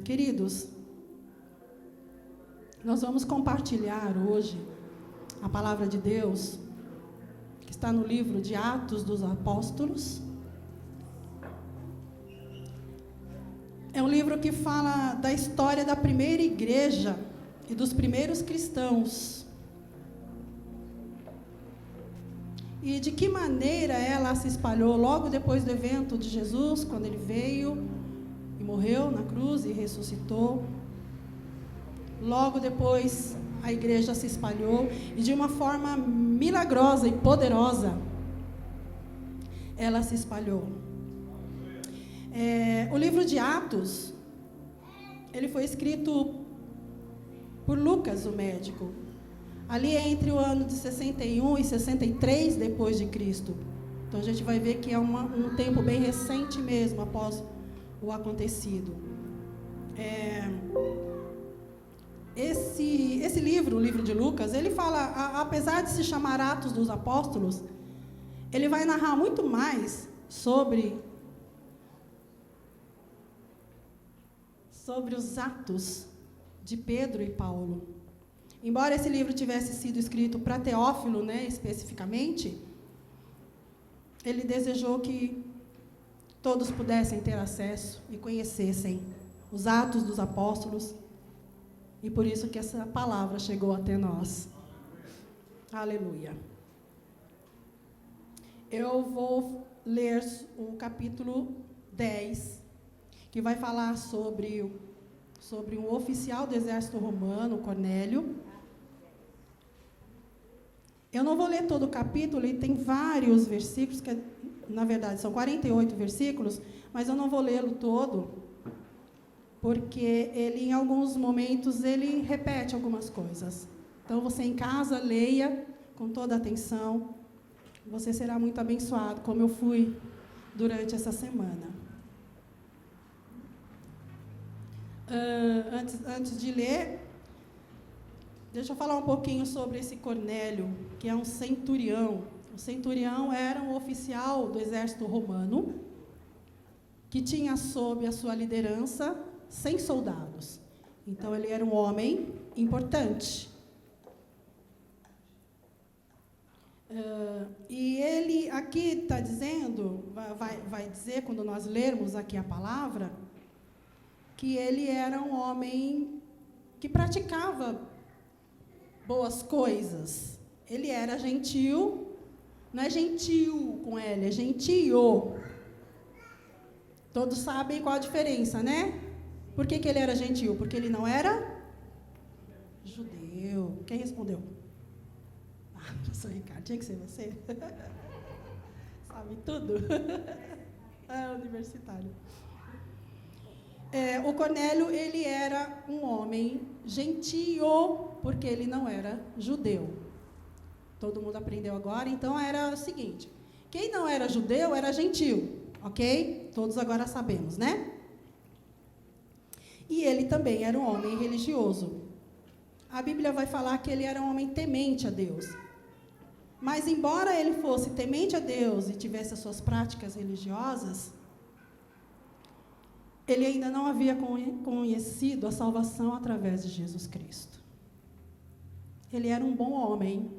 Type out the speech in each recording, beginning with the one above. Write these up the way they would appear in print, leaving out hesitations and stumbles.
Queridos, nós vamos compartilhar hoje a palavra de Deus, que está no livro de Atos dos Apóstolos. É um livro que fala da história da primeira igreja e dos primeiros cristãos. E de que maneira ela se espalhou logo depois do evento de Jesus, quando ele veio e morreu na cruz e ressuscitou. Logo depois a igreja se espalhou e de uma forma milagrosa e poderosa ela se espalhou. O livro de Atos, ele foi escrito por Lucas, o médico, ali entre o ano de 61 e 63 depois de Cristo. Então a gente vai ver que é um tempo bem recente mesmo após o acontecido. Esse livro, o livro de Lucas, ele fala, apesar de se chamar Atos dos Apóstolos, ele vai narrar muito mais sobre os atos de Pedro e Paulo. Embora esse livro tivesse sido escrito para Teófilo, especificamente, ele desejou que todos pudessem ter acesso e conhecessem os atos dos apóstolos, e por isso que essa palavra chegou até nós. Aleluia. Eu vou ler o capítulo 10, que vai falar sobre um oficial do exército romano, Cornélio. Eu não vou ler todo o capítulo, ele tem vários versículos, que na verdade são 48 versículos, mas eu não vou lê-lo todo, porque ele, em alguns momentos, ele repete algumas coisas. Então, você em casa, leia com toda atenção, você será muito abençoado, como eu fui durante essa semana. Antes de ler, deixa eu falar um pouquinho sobre esse Cornélio, que é um centurião. O centurião era um oficial do exército romano, que tinha sob a sua liderança 100 soldados. Então, ele era um homem importante. E ele aqui está dizendo, vai dizer, quando nós lermos aqui a palavra, que ele era um homem que praticava boas coisas. Ele era gentil, não é gentil com L, é gentio. Todos sabem qual a diferença, né? Por que ele era gentil? Porque ele não era judeu. Quem respondeu? Pastor Ricardo, tinha que ser você. Sabe tudo? Universitário. O Cornélio, ele era um homem gentio, porque ele não era judeu. Todo mundo aprendeu agora? Então, era o seguinte: quem não era judeu era gentio, ok? Todos agora sabemos, né? E ele também era um homem religioso. A Bíblia vai falar que ele era um homem temente a Deus. Mas, embora ele fosse temente a Deus e tivesse as suas práticas religiosas, ele ainda não havia conhecido a salvação através de Jesus Cristo. Ele era um bom homem,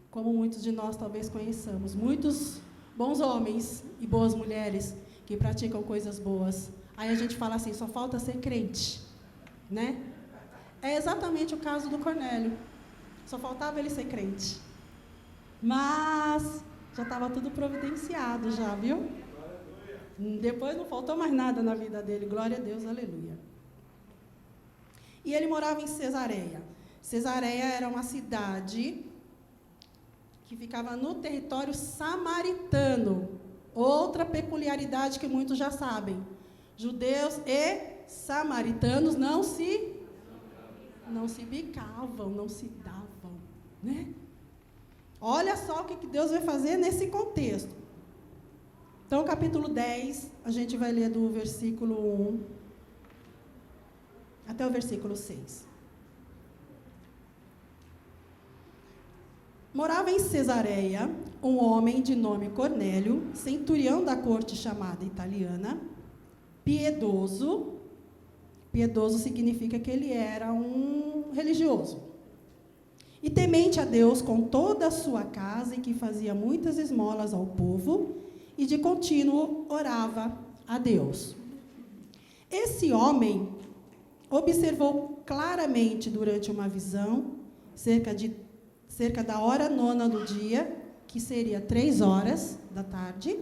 como muitos de nós talvez conheçamos. Muitos bons homens e boas mulheres que praticam coisas boas. Aí a gente fala assim, só falta ser crente, né? É exatamente o caso do Cornélio. Só faltava ele ser crente. Mas já estava tudo providenciado já, viu? Depois não faltou mais nada na vida dele, glória a Deus, aleluia. E ele morava em Cesareia. Cesareia era uma cidade que ficava no território samaritano. Outra peculiaridade que muitos já sabem: judeus e samaritanos não se bicavam, não se davam, né? Olha só o que Deus vai fazer nesse contexto. Então, capítulo 10, a gente vai ler do versículo 1 até o versículo 6. Morava em Cesareia um homem de nome Cornélio, centurião da corte chamada italiana, piedoso. Piedoso significa que ele era um religioso. E temente a Deus com toda a sua casa, e que fazia muitas esmolas ao povo, e de contínuo orava a Deus. Esse homem observou claramente durante uma visão, cerca da hora 9ª do dia, que seria 3 horas da tarde,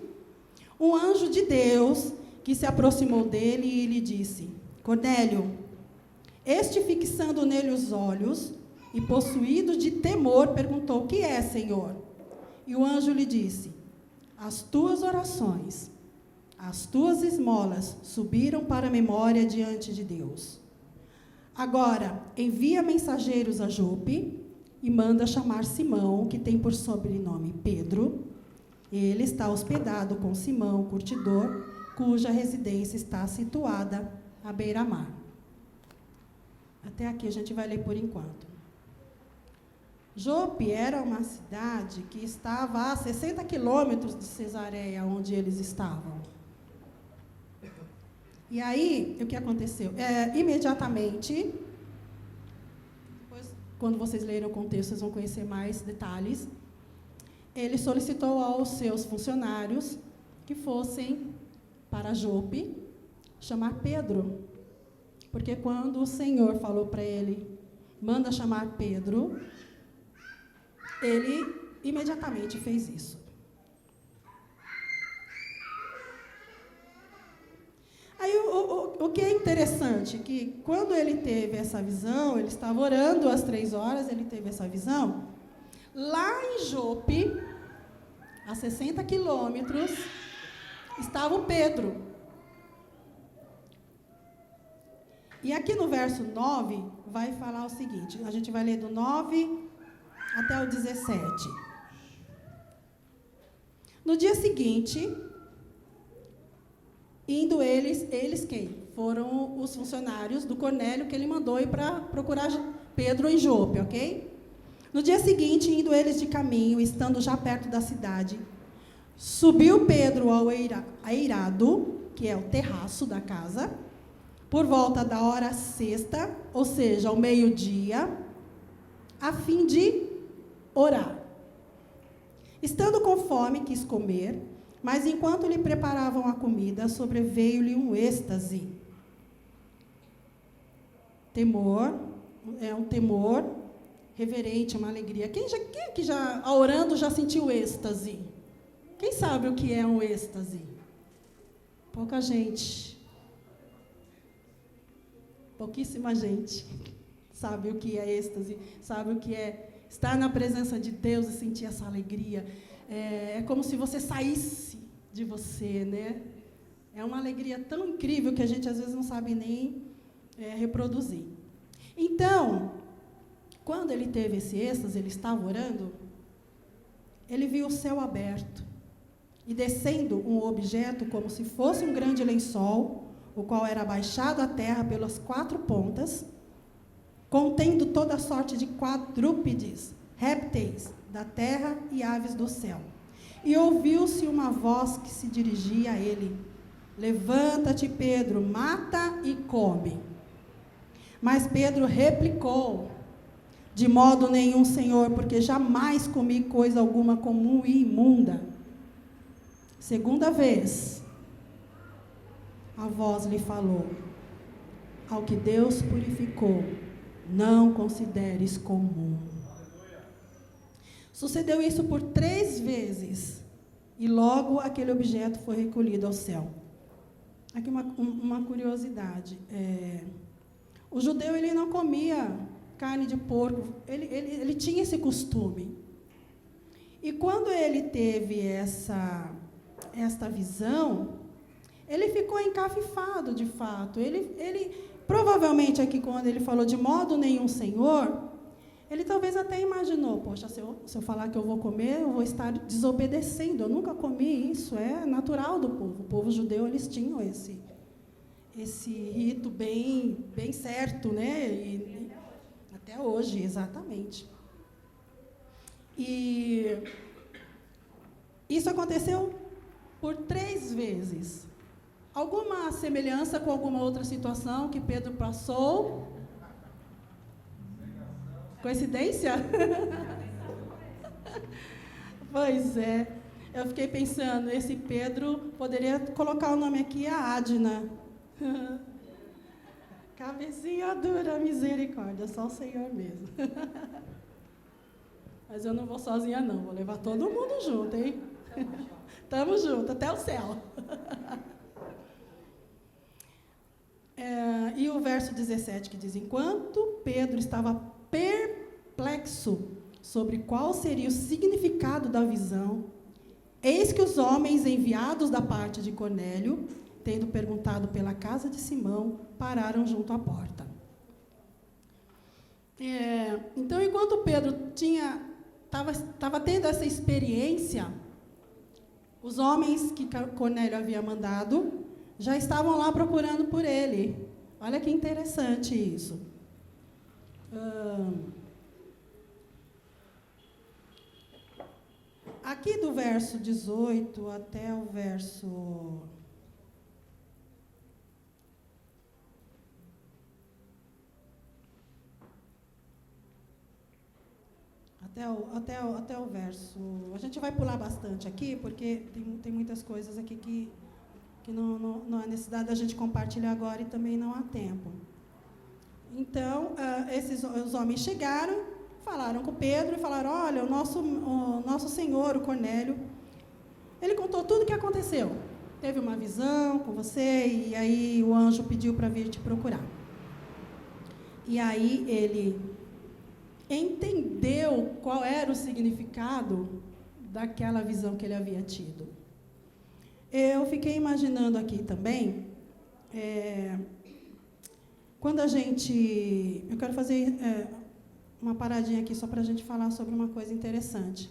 um anjo de Deus que se aproximou dele e lhe disse: Cornélio. Este, fixando nele os olhos e possuído de temor, perguntou: o que é, Senhor? E o anjo lhe disse: as tuas orações, as tuas esmolas subiram para a memória diante de Deus. Agora, envia mensageiros a Jope e manda chamar Simão, que tem por sobrenome Pedro. Ele está hospedado com Simão, o curtidor, cuja residência está situada à beira-mar. Até aqui a gente vai ler por enquanto. Jope era uma cidade que estava a 60 quilômetros de Cesareia, onde eles estavam. E aí, o que aconteceu? Imediatamente, depois, quando vocês lerem o contexto, vocês vão conhecer mais detalhes. Ele solicitou aos seus funcionários que fossem para Jope chamar Pedro. Porque quando o Senhor falou para ele, manda chamar Pedro, ele imediatamente fez isso. Aí o que é interessante, que quando ele teve essa visão, ele estava orando às 3 horas, ele teve essa visão, lá em Jope, a 60 quilômetros, estava o Pedro. E aqui no verso 9, vai falar o seguinte, a gente vai ler do 9 até o 17. No dia seguinte, indo eles quem? Foram os funcionários do Cornélio que ele mandou ir para procurar Pedro em Jope, ok? No dia seguinte, indo eles de caminho, estando já perto da cidade, subiu Pedro ao eirado, que é o terraço da casa, por volta da hora 6ª, ou seja, ao meio-dia, a fim de orar. Estando com fome, quis comer, mas enquanto lhe preparavam a comida, sobreveio-lhe um êxtase. Temor, um temor reverente, uma alegria. Quem que já, orando, já sentiu êxtase? Quem sabe o que é um êxtase? Pouca gente. Pouquíssima gente sabe o que é êxtase, sabe o que é estar na presença de Deus e sentir essa alegria. É como se você saísse de você, né? É uma alegria tão incrível que a gente às vezes não sabe nem reproduzir. Então, quando ele teve esse êxtase, ele estava orando, ele viu o céu aberto e descendo um objeto como se fosse um grande lençol, o qual era abaixado à terra pelas 4 pontas, contendo toda sorte de quadrúpedes, répteis da terra e aves do céu. E ouviu-se uma voz que se dirigia a ele: levanta-te, Pedro, mata e come. Mas Pedro replicou: de modo nenhum, Senhor, porque jamais comi coisa alguma comum e imunda. Segunda vez, a voz lhe falou: ao que Deus purificou, não consideres comum. Sucedeu isso por 3 vezes, e logo aquele objeto foi recolhido ao céu. Aqui uma curiosidade. O judeu, ele não comia carne de porco, ele tinha esse costume. E quando ele teve esta visão, ele ficou encafifado, de fato. Ele provavelmente aqui, quando ele falou de modo nenhum, Senhor, ele talvez até imaginou: poxa, se eu falar que eu vou comer, eu vou estar desobedecendo. Eu nunca comi isso, é natural do povo. O povo judeu, eles tinham esse rito bem certo, né? E até hoje, exatamente. E isso aconteceu por 3 vezes. alguma semelhança com alguma outra situação que Pedro passou? Coincidência? Pois é. Eu fiquei pensando, esse Pedro poderia colocar o nome aqui, a Adna. Cabecinha dura, misericórdia, só o Senhor mesmo. Mas eu não vou sozinha não, vou levar todo mundo junto, hein? Tamo junto, até o céu. E o verso 17 que diz, enquanto Pedro estava perplexo sobre qual seria o significado da visão, eis que os homens enviados da parte de Cornélio, tendo perguntado pela casa de Simão, pararam junto à porta. Então, enquanto Pedro estava tendo essa experiência, os homens que Cornélio havia mandado já estavam lá procurando por ele. Olha que interessante isso. Aqui do verso 18 até o verso... Até o verso... A gente vai pular bastante aqui, porque tem muitas coisas aqui que não há necessidade da gente compartilhar agora e também não há tempo. Então, os homens chegaram, falaram com Pedro e falaram, olha, o nosso senhor, o Cornélio, ele contou tudo o que aconteceu. Teve uma visão com você e aí o anjo pediu para vir te procurar. E aí ele entendeu qual era o significado daquela visão que ele havia tido. Eu fiquei imaginando aqui também, quando a gente... Eu quero fazer uma paradinha aqui só para a gente falar sobre uma coisa interessante.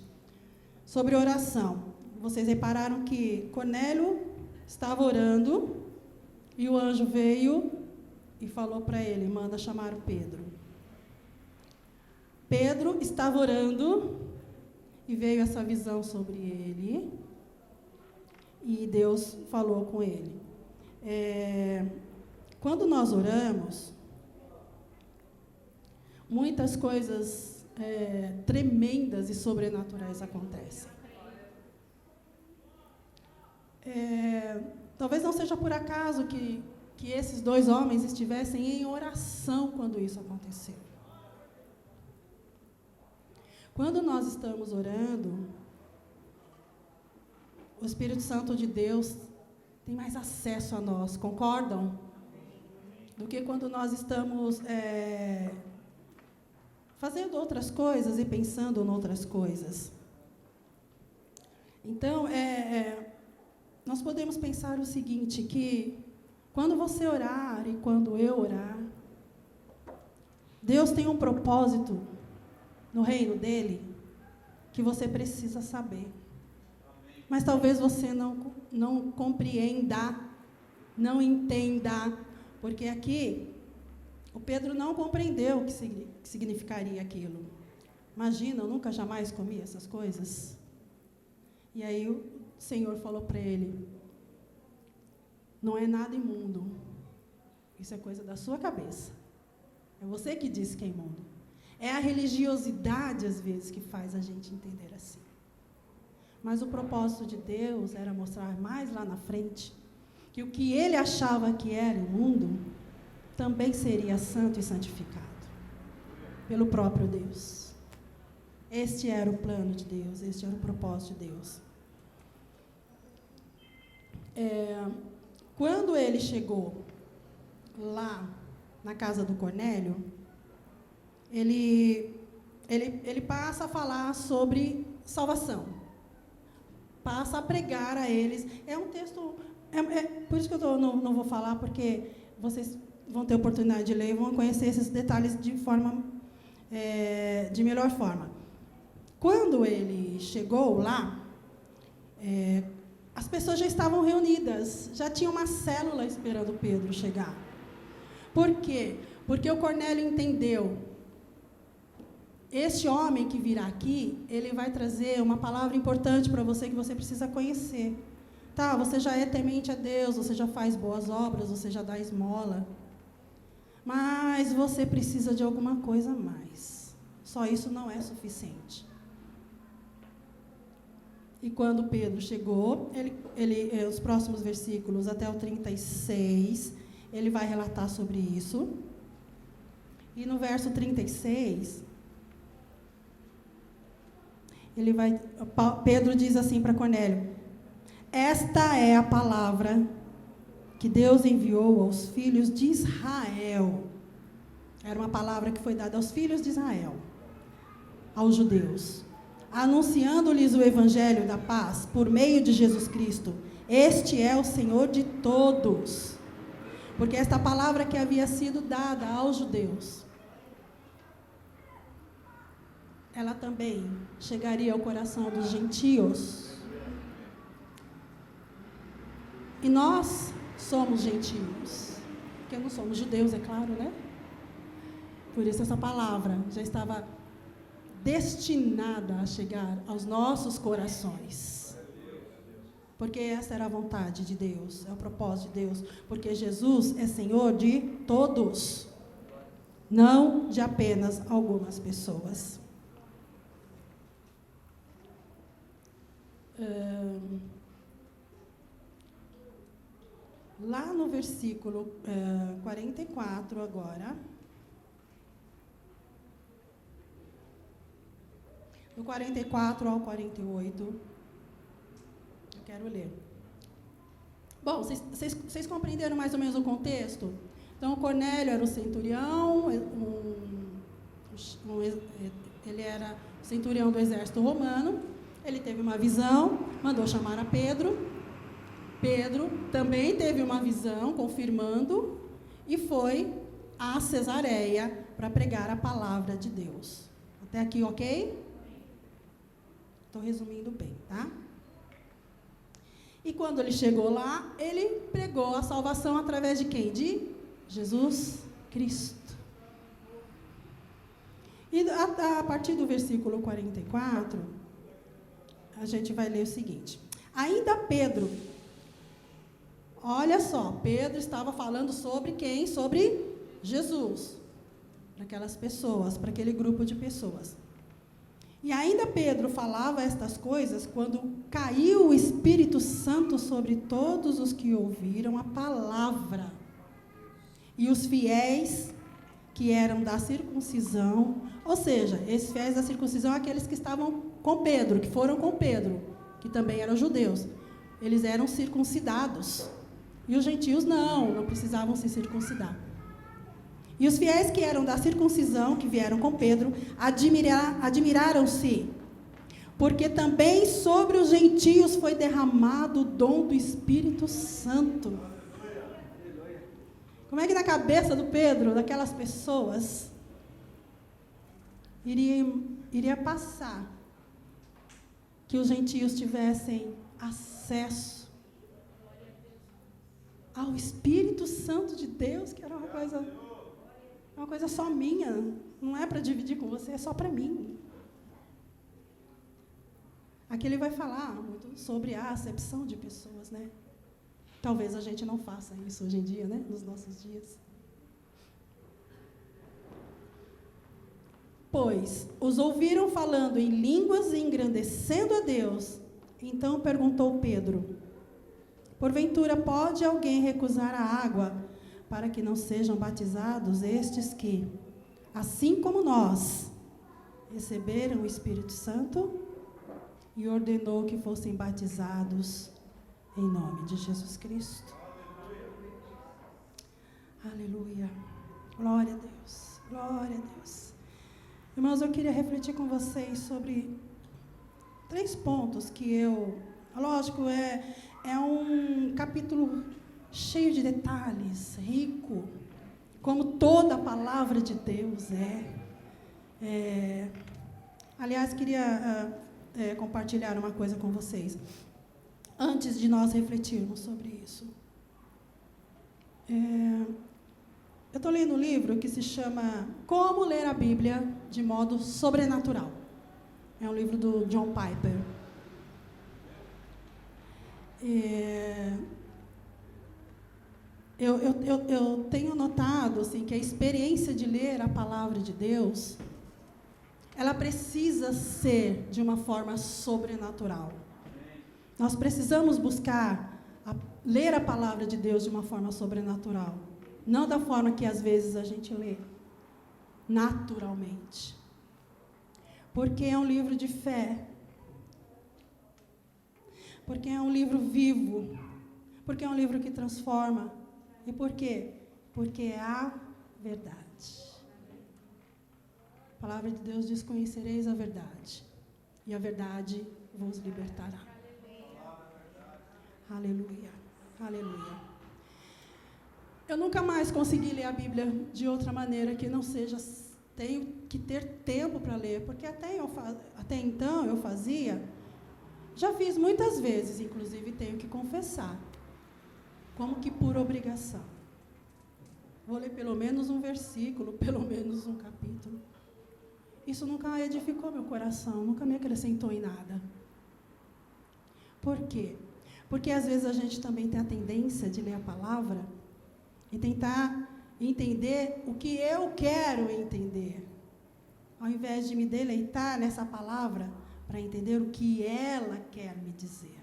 Sobre oração. Vocês repararam que Cornélio estava orando e o anjo veio e falou para ele, manda chamar o Pedro. Pedro estava orando e veio essa visão sobre ele e Deus falou com ele. Quando nós oramos, muitas coisas tremendas e sobrenaturais acontecem. Talvez não seja por acaso que esses dois homens estivessem em oração quando isso aconteceu. Quando nós estamos orando, o Espírito Santo de Deus tem mais acesso a nós, concordam? Do que quando nós estamos fazendo outras coisas e pensando em outras coisas. Então, nós podemos pensar o seguinte, que quando você orar e quando eu orar, Deus tem um propósito no reino dele que você precisa saber. Mas talvez você não compreenda, não entenda, porque aqui o Pedro não compreendeu o que significaria aquilo. Imagina, eu nunca jamais comi essas coisas. E aí o Senhor falou para ele, não é nada imundo, isso é coisa da sua cabeça. É você que disse que é imundo. É a religiosidade, às vezes, que faz a gente entender assim. Mas o propósito de Deus era mostrar mais lá na frente que o que ele achava que era imundo também seria santo e santificado pelo próprio Deus. Este era o plano de Deus, este era o propósito de Deus. Quando ele chegou lá na casa do Cornélio, ele passa a falar sobre salvação. Passa a pregar a eles. É um texto... por isso que eu não vou falar, porque vocês vão ter oportunidade de ler e vão conhecer esses detalhes de melhor forma. Quando ele chegou lá, as pessoas já estavam reunidas, já tinha uma célula esperando Pedro chegar. Por quê? Porque o Cornélio entendeu, este homem que virá aqui, ele vai trazer uma palavra importante para você que você precisa conhecer. Tá, você já é temente a Deus, você já faz boas obras, você já dá esmola. Mas você precisa de alguma coisa a mais. Só isso não é suficiente. E quando Pedro chegou, os próximos versículos, até o 36, ele vai relatar sobre isso. E no verso 36, Pedro diz assim para Cornélio: esta é a palavra que Deus enviou aos filhos de Israel. Era uma palavra que foi dada aos filhos de Israel, aos judeus, anunciando-lhes o evangelho da paz por meio de Jesus Cristo. Este é o Senhor de todos. Porque esta palavra que havia sido dada aos judeus, ela também chegaria ao coração dos gentios. E nós somos gentios, porque não somos judeus, é claro, né? Por isso essa palavra já estava destinada a chegar aos nossos corações. Porque essa era a vontade de Deus, é o propósito de Deus. Porque Jesus é Senhor de todos, não de apenas algumas pessoas. Lá no versículo 44 agora, do 44 ao 48, eu quero ler. Bom, vocês compreenderam mais ou menos o contexto? Então, Cornélio era o centurião, ele era centurião do exército romano, ele teve uma visão, mandou chamar a Pedro. Pedro também teve uma visão, confirmando, e foi a Cesareia para pregar a palavra de Deus. Até aqui, ok? Estou resumindo bem, tá? E quando ele chegou lá, ele pregou a salvação através de quem? De Jesus Cristo. E a partir do versículo 44, a gente vai ler o seguinte. Ainda Pedro... Olha só, Pedro estava falando sobre quem? Sobre Jesus. Para aquelas pessoas, para aquele grupo de pessoas. E ainda Pedro falava estas coisas quando caiu o Espírito Santo sobre todos os que ouviram a palavra. E os fiéis que eram da circuncisão, ou seja, esses fiéis da circuncisão, aqueles que estavam com Pedro, que foram com Pedro, que também eram judeus. Eles eram circuncidados. E os gentios não precisavam se circuncidar. E os fiéis que eram da circuncisão, que vieram com Pedro, admiraram-se, porque também sobre os gentios foi derramado o dom do Espírito Santo. Como é que na cabeça do Pedro, daquelas pessoas, iria passar que os gentios tivessem acesso ao Espírito Santo de Deus, que era uma coisa só minha, não é para dividir com você, é só para mim. Aqui ele vai falar muito sobre a acepção de pessoas, né? Talvez a gente não faça isso hoje em dia, né? Nos nossos dias. Pois os ouviram falando em línguas e engrandecendo a Deus. Então perguntou Pedro: porventura pode alguém recusar a água para que não sejam batizados estes que, assim como nós, receberam o Espírito Santo? E ordenou que fossem batizados em nome de Jesus Cristo. Aleluia. Glória a Deus. Glória a Deus. Irmãos, eu queria refletir com vocês sobre 3 pontos que lógico, é um capítulo cheio de detalhes, rico, como toda a palavra de Deus é. Aliás, queria compartilhar uma coisa com vocês, antes de nós refletirmos sobre isso. Eu estou lendo um livro que se chama Como Ler a Bíblia de Modo Sobrenatural. É um livro do John Piper. Eu tenho notado assim, que a experiência de ler a palavra de Deus, ela precisa ser de uma forma sobrenatural. Nós precisamos buscar ler a palavra de Deus de uma forma sobrenatural. Não da forma que às vezes a gente lê, naturalmente. Porque é um livro de fé. Porque é um livro vivo. Porque é um livro que transforma. E por quê? Porque é a verdade. A palavra de Deus diz: conhecereis a verdade, e a verdade vos libertará. Aleluia, aleluia. Eu nunca mais consegui ler a Bíblia de outra maneira que não seja, tenho que ter tempo para ler, porque até então eu fazia, já fiz muitas vezes, inclusive tenho que confessar, como que por obrigação. Vou ler pelo menos um versículo, pelo menos um capítulo. Isso nunca edificou meu coração, nunca me acrescentou em nada. Por quê? Porque às vezes a gente também tem a tendência de ler a palavra e tentar entender o que eu quero entender, ao invés de me deleitar nessa palavra para entender o que ela quer me dizer.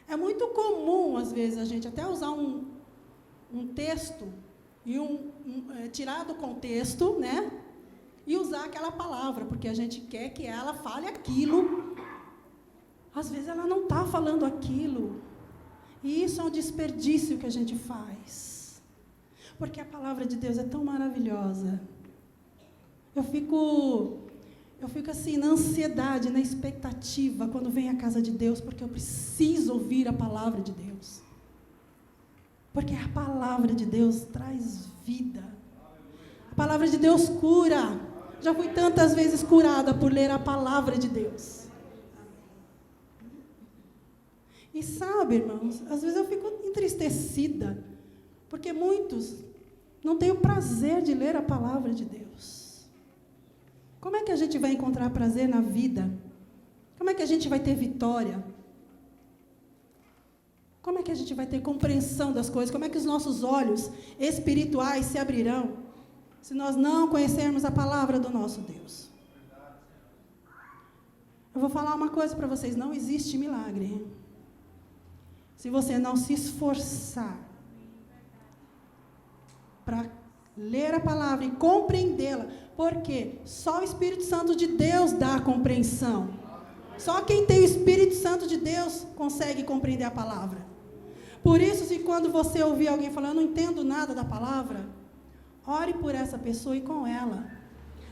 É muito comum, às vezes, a gente até usar um texto e tirar do contexto, né? E usar aquela palavra, porque a gente quer que ela fale aquilo. Às vezes ela não está falando aquilo. E isso é um desperdício que a gente faz. Porque a palavra de Deus é tão maravilhosa. Eu fico assim, na ansiedade, na expectativa, quando vem à casa de Deus, porque eu preciso ouvir a palavra de Deus. Porque a palavra de Deus traz vida. A palavra de Deus cura. Já fui tantas vezes curada por ler a palavra de Deus. E sabe, irmãos, às vezes eu fico entristecida, porque muitos não têm o prazer de ler a palavra de Deus. Como é que a gente vai encontrar prazer na vida? Como é que a gente vai ter vitória? Como é que a gente vai ter compreensão das coisas? Como é que os nossos olhos espirituais se abrirão se nós não conhecermos a palavra do nosso Deus? Eu vou falar uma coisa para vocês: não existe milagre se você não se esforçar para ler a palavra e compreendê-la, porque só o Espírito Santo de Deus dá a compreensão. Só quem tem o Espírito Santo de Deus consegue compreender a palavra. Por isso, se quando você ouvir alguém falando: eu não entendo nada da palavra, ore por essa pessoa e com ela,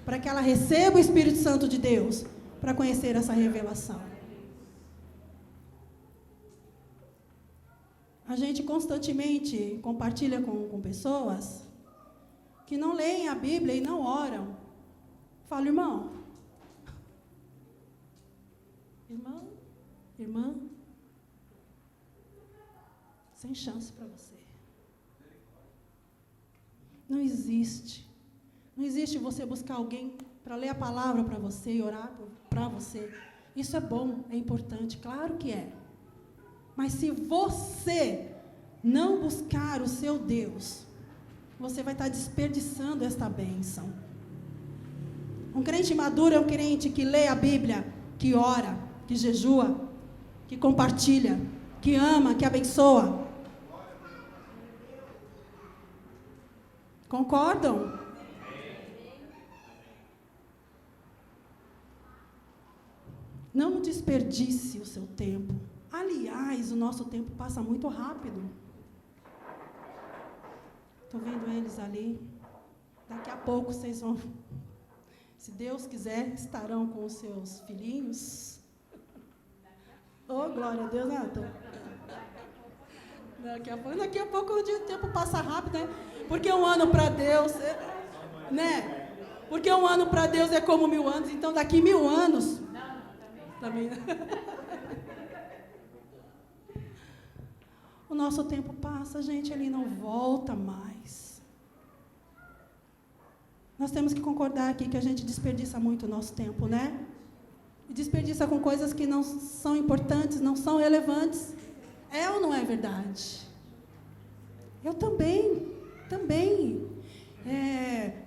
para que ela receba o Espírito Santo de Deus, para conhecer essa revelação. A gente constantemente compartilha com pessoas que não leem a Bíblia e não oram. Falo: irmão, irmã, sem chance para você. Não existe você buscar alguém para ler a palavra para você e orar para você. Isso é bom, é importante, claro que é. Mas se você não buscar o seu Deus, você vai estar desperdiçando esta bênção. Um crente maduro é um crente que lê a Bíblia, que ora, que jejua, que compartilha, que ama, que abençoa. Concordam? Não desperdice o seu tempo. Aliás, o nosso tempo passa muito rápido. Estou vendo eles ali. Daqui a pouco vocês vão, se Deus quiser, estarão com os seus filhinhos. Oh, glória a Deus, Nathan. Daqui a pouco o tempo passa rápido, né? Porque um ano para Deus, né? Porque um ano para Deus é como 1000 anos, então daqui 1000 anos. Também. O nosso tempo passa, gente, ele não volta mais. Nós temos que concordar aqui que a gente desperdiça muito o nosso tempo, né? E desperdiça com coisas que não são importantes, não são relevantes. É ou não é verdade? Eu também.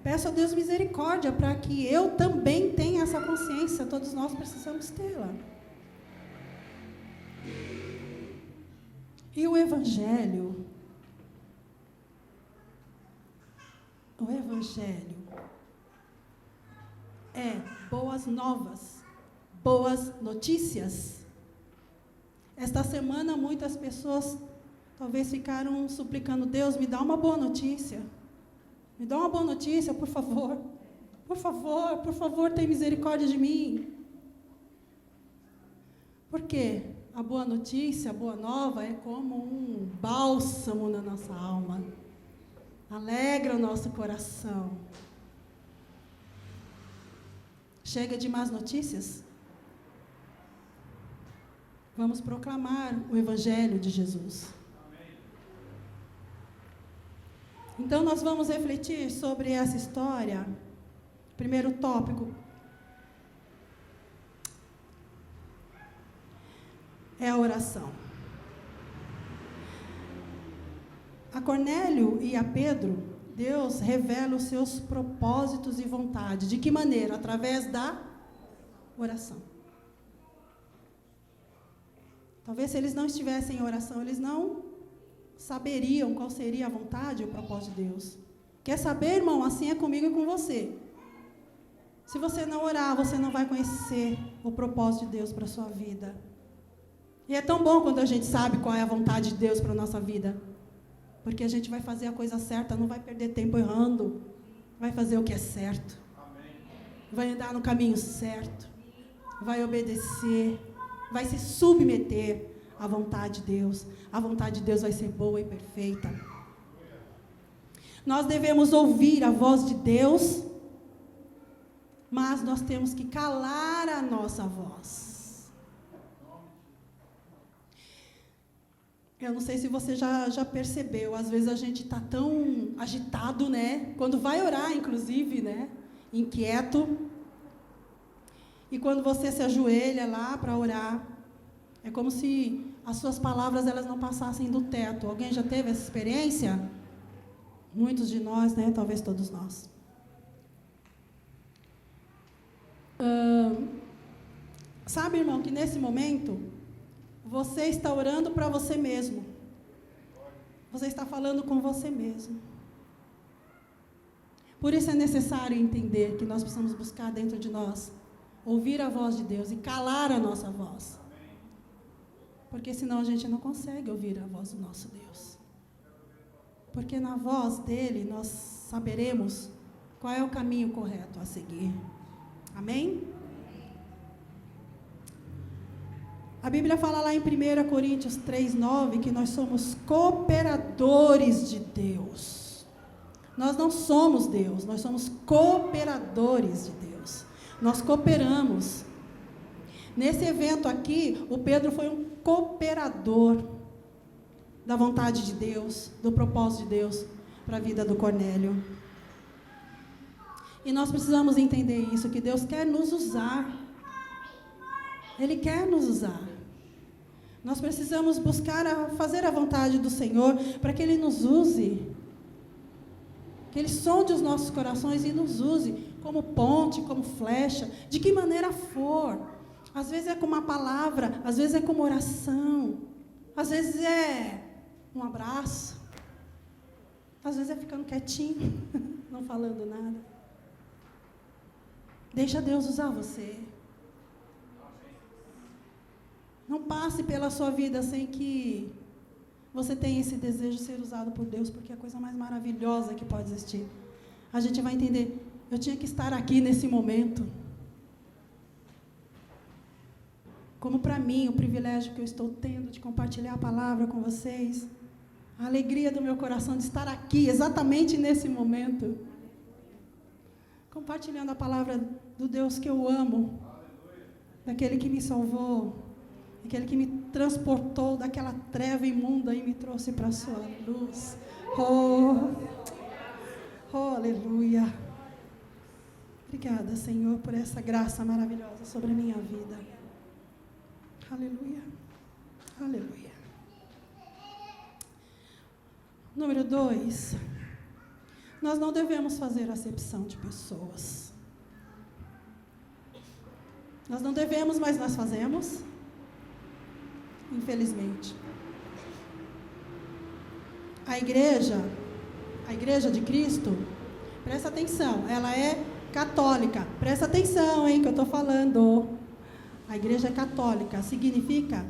Peço a Deus misericórdia para que eu também tenha essa consciência. Todos nós precisamos tê-la. E o Evangelho é boas novas, boas notícias. Esta semana muitas pessoas talvez ficaram suplicando: Deus, me dá uma boa notícia. Me dá uma boa notícia, por favor. Por favor, tenha misericórdia de mim. Por quê? A boa notícia, a boa nova é como um bálsamo na nossa alma. Alegra o nosso coração. Chega de más notícias? Vamos proclamar o Evangelho de Jesus. Então, nós vamos refletir sobre essa história. Primeiro tópico é a oração. A Cornélio e a Pedro, Deus revela os seus propósitos e vontade. De que maneira? Através da oração. Talvez se eles não estivessem em oração, eles não saberiam qual seria a vontade e o propósito de Deus. Quer saber, irmão? Assim é comigo e com você. Se você não orar, você não vai conhecer o propósito de Deus para a sua vida. E é tão bom quando a gente sabe qual é a vontade de Deus para a nossa vida. Porque a gente vai fazer a coisa certa, não vai perder tempo errando. Vai fazer o que é certo. Vai andar no caminho certo. Vai obedecer. Vai se submeter à vontade de Deus. A vontade de Deus vai ser boa e perfeita. Nós devemos ouvir a voz de Deus, mas nós temos que calar a nossa voz. Eu não sei se você já percebeu, às vezes a gente está tão agitado, né? Quando vai orar, inclusive, né? Inquieto. E quando você se ajoelha lá para orar, é como se as suas palavras elas não passassem do teto. Alguém já teve essa experiência? Muitos de nós, né? Talvez todos nós. Sabe, irmão, que nesse momento você está orando para você mesmo. Você está falando com você mesmo. Por isso é necessário entender que nós precisamos buscar dentro de nós, ouvir a voz de Deus e calar a nossa voz. Porque senão a gente não consegue ouvir a voz do nosso Deus. Porque na voz dele nós saberemos qual é o caminho correto a seguir. Amém? A Bíblia fala lá em 1 Coríntios 3:9 que nós somos cooperadores de Deus. Nós não somos Deus, nós somos cooperadores de Deus. Nós cooperamos. Nesse evento aqui, o Pedro foi um cooperador da vontade de Deus, do propósito de Deus para a vida do Cornélio. E nós precisamos entender isso, que Deus quer nos usar. Ele quer nos usar. Nós precisamos buscar fazer a vontade do Senhor para que Ele nos use. Que Ele sonde os nossos corações e nos use como ponte, como flecha, de que maneira for. Às vezes é com uma palavra, às vezes é com uma oração, às vezes é um abraço, às vezes é ficando quietinho, não falando nada. Deixa Deus usar você. Não passe pela sua vida sem que você tenha esse desejo de ser usado por Deus, porque é a coisa mais maravilhosa que pode existir. A gente vai entender, eu tinha que estar aqui nesse momento. Como para mim, o privilégio que eu estou tendo de compartilhar a palavra com vocês, a alegria do meu coração de estar aqui, exatamente nesse momento, compartilhando a palavra do Deus que eu amo, daquele que me salvou, aquele que me transportou daquela treva imunda e me trouxe para a sua luz. Oh, aleluia. Obrigada, Senhor, por essa graça maravilhosa sobre a minha vida. Aleluia. Aleluia. Número 2. Nós não devemos fazer acepção de pessoas. Nós não devemos, mas nós fazemos. Infelizmente. A igreja de Cristo, presta atenção, ela é católica. Presta atenção, que eu estou falando. A igreja é católica, significa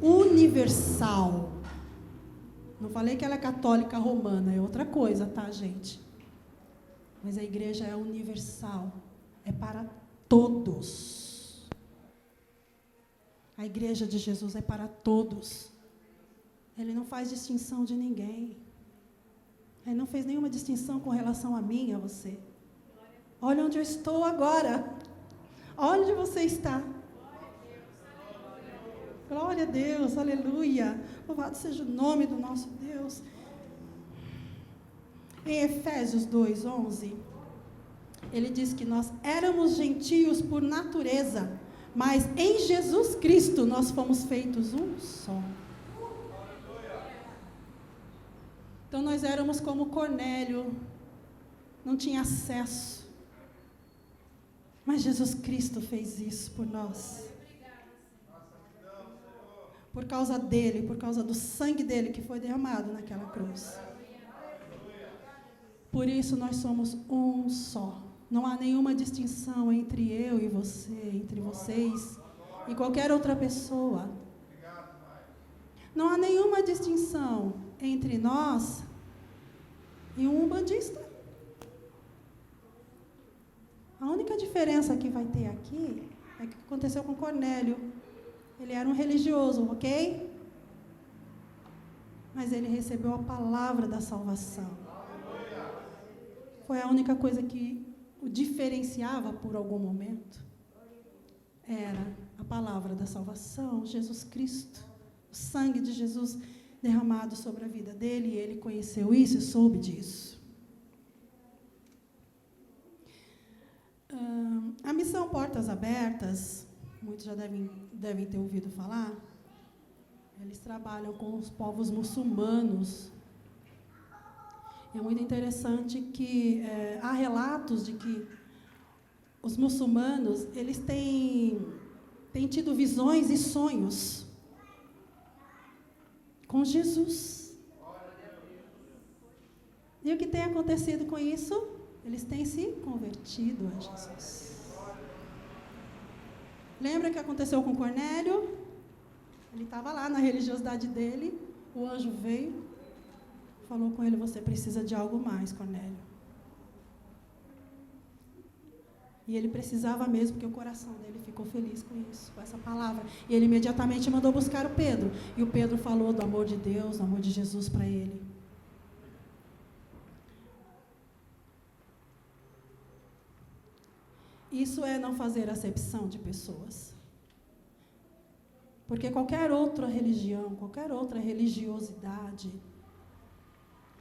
universal. Não falei que ela é católica romana, é outra coisa, tá, gente? Mas a igreja é universal, é para todos. A igreja de Jesus é para todos. Ele não faz distinção de ninguém. Ele não fez nenhuma distinção com relação a mim, a você. Olha onde eu estou agora. Olha onde você está. Glória a Deus, aleluia. Louvado seja o nome do nosso Deus. Em Efésios 2:11, ele diz que nós éramos gentios por natureza, mas em Jesus Cristo nós fomos feitos um só. Então nós éramos como Cornélio, não tinha acesso. Mas Jesus Cristo fez isso por nós. Por causa dele, por causa do sangue dele que foi derramado naquela cruz. Por isso nós somos um só. Não há nenhuma distinção entre eu e você, entre vocês e qualquer outra pessoa. Não há nenhuma distinção entre nós e um umbandista. A única diferença que vai ter aqui é o que aconteceu com Cornélio. Ele era um religioso, ok? Mas ele recebeu a palavra da salvação. Foi a única coisa que o diferenciava por algum momento. Era a palavra da salvação, Jesus Cristo. O sangue de Jesus derramado sobre a vida dele, e ele conheceu isso e soube disso. A missão Portas Abertas, muitos já devem ter ouvido falar, eles trabalham com os povos muçulmanos. É muito interessante que há relatos de que os muçulmanos, eles têm tido visões e sonhos com Jesus. E o que tem acontecido com isso? Eles têm se convertido a Jesus. Lembra o que aconteceu com Cornélio? Ele estava lá na religiosidade dele, o anjo veio, falou com ele: você precisa de algo mais, Cornélio. E ele precisava mesmo, porque o coração dele ficou feliz com isso, com essa palavra. E ele imediatamente mandou buscar o Pedro. E o Pedro falou do amor de Deus, do amor de Jesus para ele. Isso é não fazer acepção de pessoas. Porque qualquer outra religião, qualquer outra religiosidade,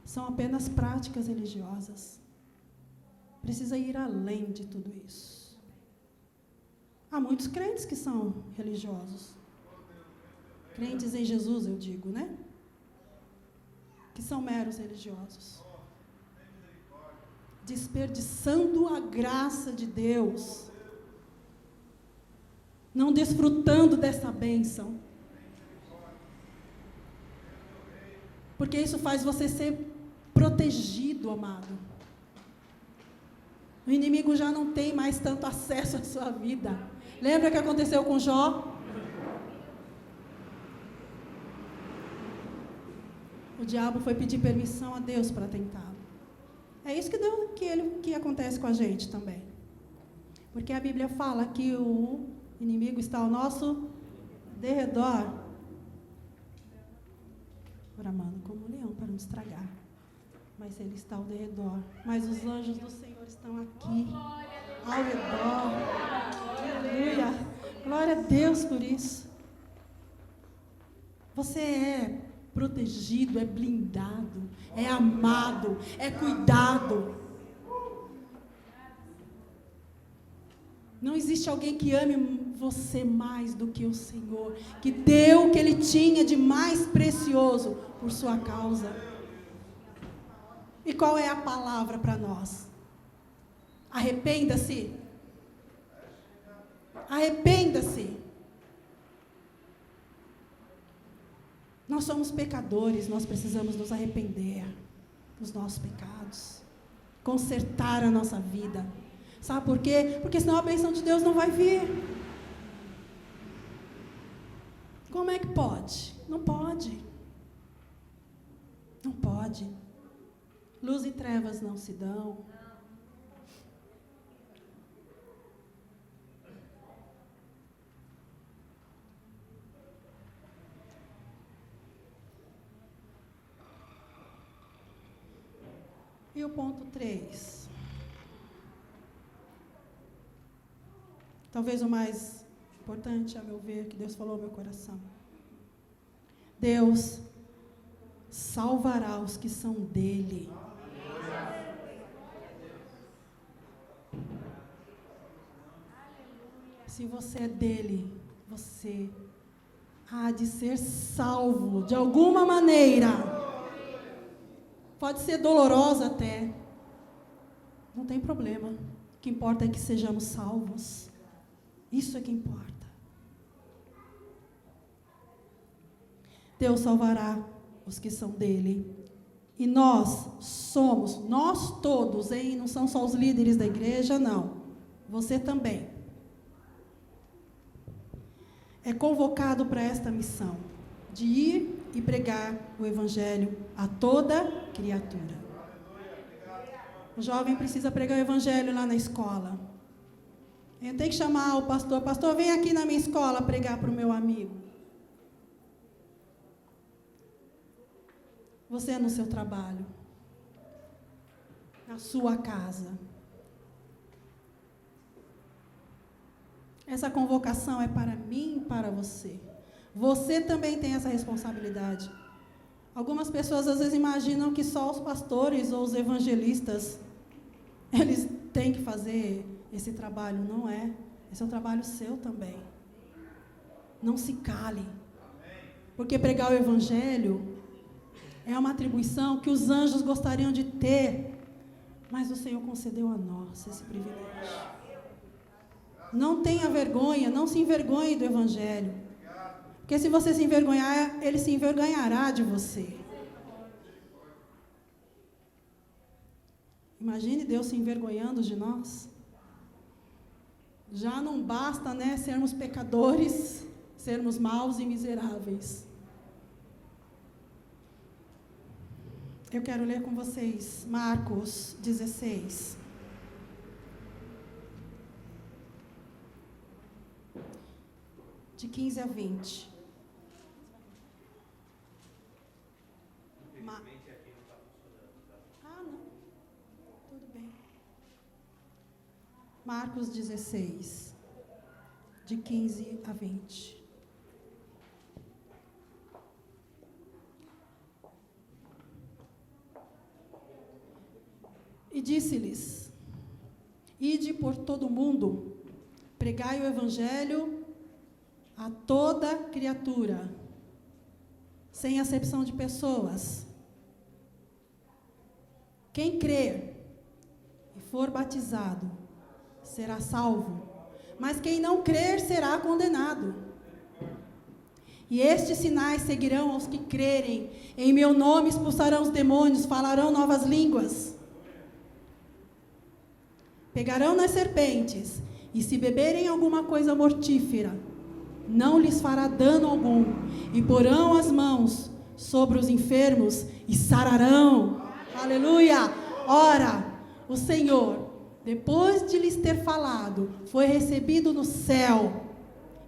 são apenas práticas religiosas. Precisa ir além de tudo isso. Há muitos crentes que são religiosos. Crentes em Jesus, eu digo, né? Que são meros religiosos. Desperdiçando a graça de Deus. Não desfrutando dessa bênção. Porque isso faz você ser protegido, amado. O inimigo já não tem mais tanto acesso à sua vida. Lembra o que aconteceu com Jó? O diabo foi pedir permissão a Deus para tentá-lo. É isso que acontece com a gente também. Porque a Bíblia fala que o inimigo está ao nosso derredor, bramando como um leão para nos tragar. Mas ele está ao derredor. Mas os anjos do Senhor estão aqui, ao redor. Aleluia. Glória a Deus por isso. Você é protegido, é blindado, é amado, é cuidado. Não existe alguém que ame você mais do que o Senhor, que deu o que Ele tinha de mais precioso por sua causa. E qual é a palavra para nós? Arrependa-se. Arrependa-se. Nós somos pecadores, nós precisamos nos arrepender dos nossos pecados, consertar a nossa vida. Sabe por quê? Porque senão a bênção de Deus não vai vir. Como é que pode? Não pode. Não pode. Luz e trevas não se dão. E o ponto 3. Talvez o mais importante, a meu ver, que Deus falou ao meu coração. Deus salvará os que são dele. Se você é dele, você há de ser salvo de alguma maneira. Pode ser dolorosa até. Não tem problema. O que importa é que sejamos salvos. Isso é que importa. Deus salvará os que são dele. E nós todos, hein? Não são só os líderes da igreja, não. Você também. É convocado para esta missão, de ir e pregar o evangelho a toda criatura. O jovem precisa pregar o evangelho lá na escola. Ele tem que chamar o pastor. Pastor, vem aqui na minha escola pregar para o meu amigo. Você é no seu trabalho, na sua casa. Essa convocação é para mim e para você. Você também tem essa responsabilidade. Algumas pessoas às vezes imaginam que só os pastores ou os evangelistas, eles têm que fazer esse trabalho. Não é. Esse é um trabalho seu também. Não se cale. Porque pregar o evangelho é uma atribuição que os anjos gostariam de ter, mas o Senhor concedeu a nós esse privilégio. Não tenha vergonha, não se envergonhe do evangelho. Porque se você se envergonhar, ele se envergonhará de você. Imagine Deus se envergonhando de nós. Já não basta, né, sermos pecadores, sermos maus e miseráveis. Eu quero ler com vocês Marcos 16. De 15 a 20. Não. Tudo bem. Marcos 16. De 15 a 20. E disse-lhes: Ide por todo o mundo, pregai o evangelho a toda criatura, sem acepção de pessoas. Quem crer e for batizado será salvo, mas quem não crer será condenado. E estes sinais seguirão aos que crerem. Em meu nome expulsarão os demônios, falarão novas línguas. Pegarão nas serpentes, e se beberem alguma coisa mortífera, não lhes fará dano algum, e porão as mãos sobre os enfermos e sararão. Aleluia! Ora, o Senhor, depois de lhes ter falado, foi recebido no céu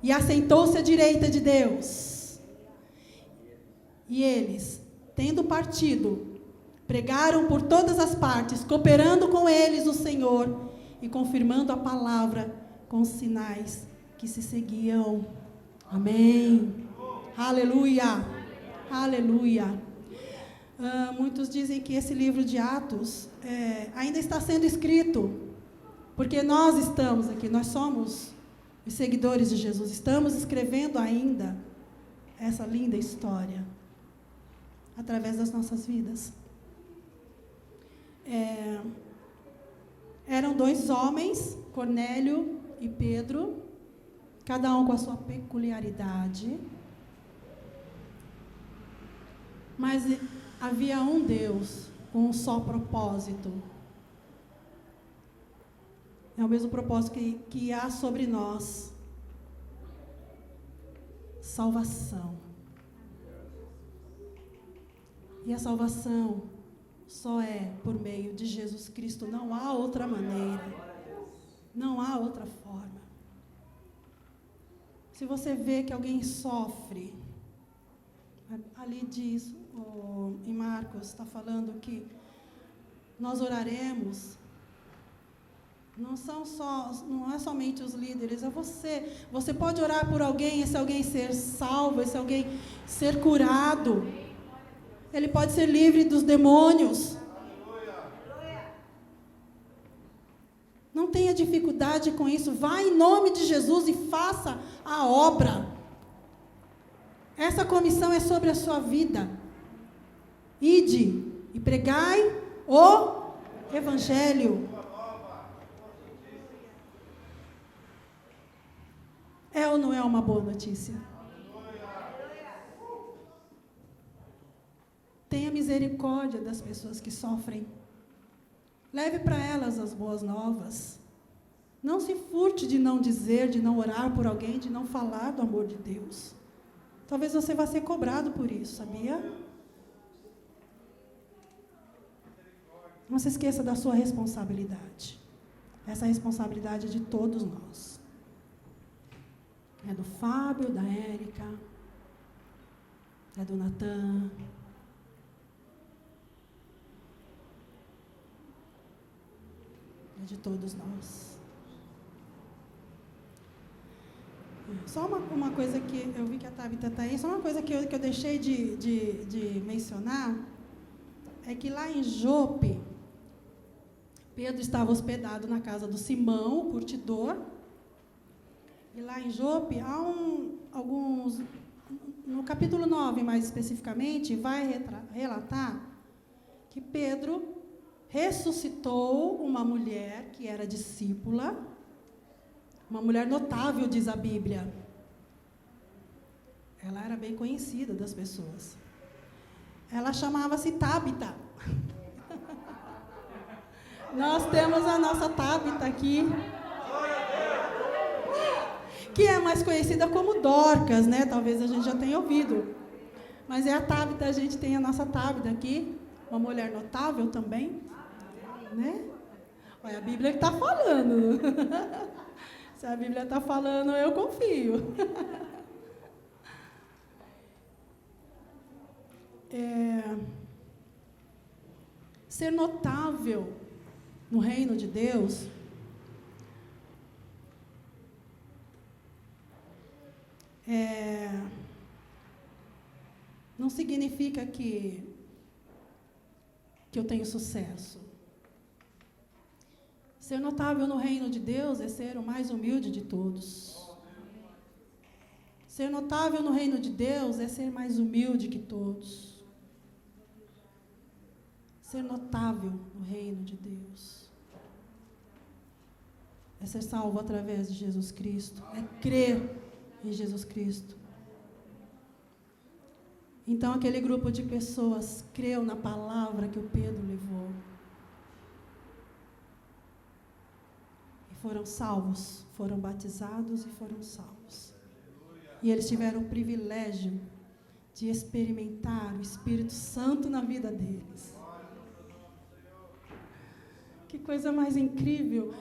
e assentou-se à direita de Deus. E eles, tendo partido, pregaram por todas as partes, cooperando com eles o Senhor e confirmando a palavra com os sinais que se seguiam. Amém. Aleluia. Aleluia. Muitos dizem que esse livro de Atos ainda está sendo escrito. Porque nós estamos aqui, nós somos os seguidores de Jesus, estamos escrevendo ainda essa linda história através das nossas vidas. Eram 2 homens, Cornélio e Pedro, cada um com a sua peculiaridade, mas havia um Deus com um só propósito. É o mesmo propósito que há sobre nós: salvação. E a salvação só é por meio de Jesus Cristo. Não há outra maneira. Não há outra forma. Se você vê que alguém sofre, ali diz, em Marcos, está falando que nós oraremos. Não é somente os líderes, é você. Você pode orar por alguém, esse alguém ser salvo, esse alguém ser curado. Ele pode ser livre dos demônios. Não tenha dificuldade com isso. Vá em nome de Jesus e faça a obra. Essa comissão é sobre a sua vida. Ide e pregai o Evangelho. É ou não é uma boa notícia? Tenha misericórdia das pessoas que sofrem. Leve para elas as boas novas. Não se furte de não dizer, de não orar por alguém, de não falar do amor de Deus. Talvez você vá ser cobrado por isso, sabia? Não se esqueça da sua responsabilidade. Essa responsabilidade é de todos nós. É do Fábio, da Érica, é do Natan. É de todos nós. Só uma coisa que eu vi que a Tabita está aí, só uma coisa que eu deixei de mencionar, é que lá em Jope, Pedro estava hospedado na casa do Simão, o curtidor. E lá em Jope, há alguns... No capítulo 9, mais especificamente, vai relatar que Pedro ressuscitou uma mulher que era discípula, uma mulher notável, diz a Bíblia. Ela era bem conhecida das pessoas. Ela chamava-se Tabita. Nós temos a nossa Tabita aqui, que é mais conhecida como Dorcas, né? Talvez a gente já tenha ouvido. Mas é a Tabita, a gente tem a nossa Tabita aqui, uma mulher notável também, né? Olha, a Bíblia que está falando. Se a Bíblia está falando, eu confio. Ser notável no reino de Deus não significa que eu tenho sucesso. Ser notável no reino de Deus é ser o mais humilde de todos. Ser notável no reino de Deus é ser mais humilde que todos. Ser notável no reino de Deus é ser salvo através de Jesus Cristo, é crer em Jesus Cristo. Então, aquele grupo de pessoas creu na palavra que o Pedro levou. E foram salvos, foram batizados e foram salvos. E eles tiveram o privilégio de experimentar o Espírito Santo na vida deles. Que coisa mais incrível.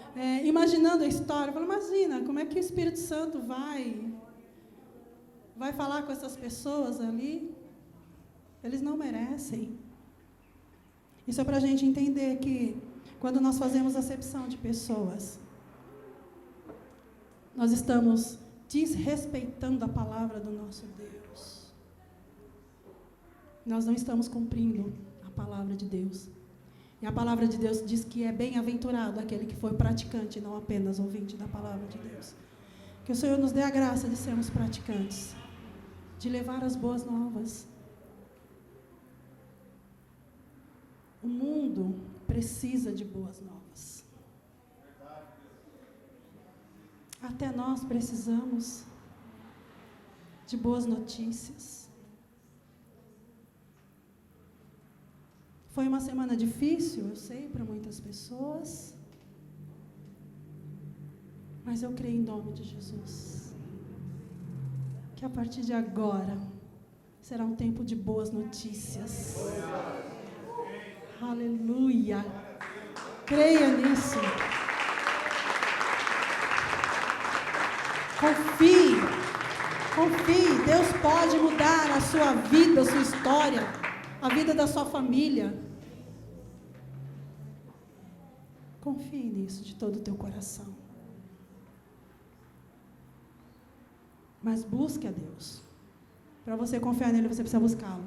Imaginando a história, eu falo, imagina, como é que o Espírito Santo vai falar com essas pessoas ali? Eles não merecem. Isso é para a gente entender que, quando nós fazemos acepção de pessoas, nós estamos desrespeitando a palavra do nosso Deus. Nós não estamos cumprindo a palavra de Deus. E a palavra de Deus diz que é bem-aventurado aquele que foi praticante, não apenas ouvinte da palavra de Deus. Que o Senhor nos dê a graça de sermos praticantes, de levar as boas novas. O mundo precisa de boas novas. Até nós precisamos de boas notícias. Foi uma semana difícil, eu sei, para muitas pessoas. Mas eu creio em nome de Jesus, que a partir de agora será um tempo de boas notícias. Aleluia. Creia nisso. Confie. Confie. Deus pode mudar a sua vida, a sua história, a vida da sua família. Confie nisso de todo o teu coração. Mas busque a Deus. Para você confiar nele, você precisa buscá-lo.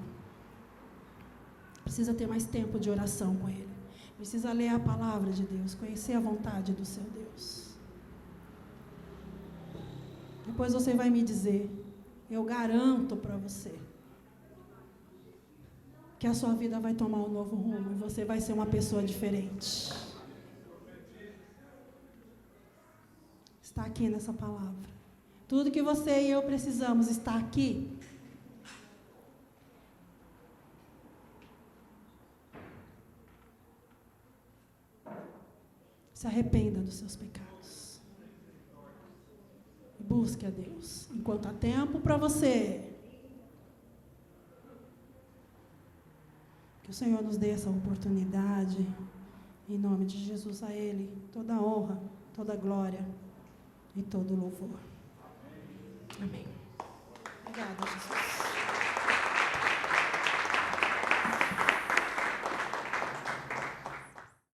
Precisa ter mais tempo de oração com ele. Precisa ler a palavra de Deus, conhecer a vontade do seu Deus. Depois você vai me dizer, eu garanto para você, que a sua vida vai tomar um novo rumo e você vai ser uma pessoa diferente. Está aqui nessa palavra. Tudo que você e eu precisamos está aqui. Se arrependa dos seus pecados. Busque a Deus enquanto há tempo para você. Que o Senhor nos dê essa oportunidade. Em nome de Jesus, a Ele toda a honra, toda a glória e todo o louvor. Amém. Obrigada, Jesus.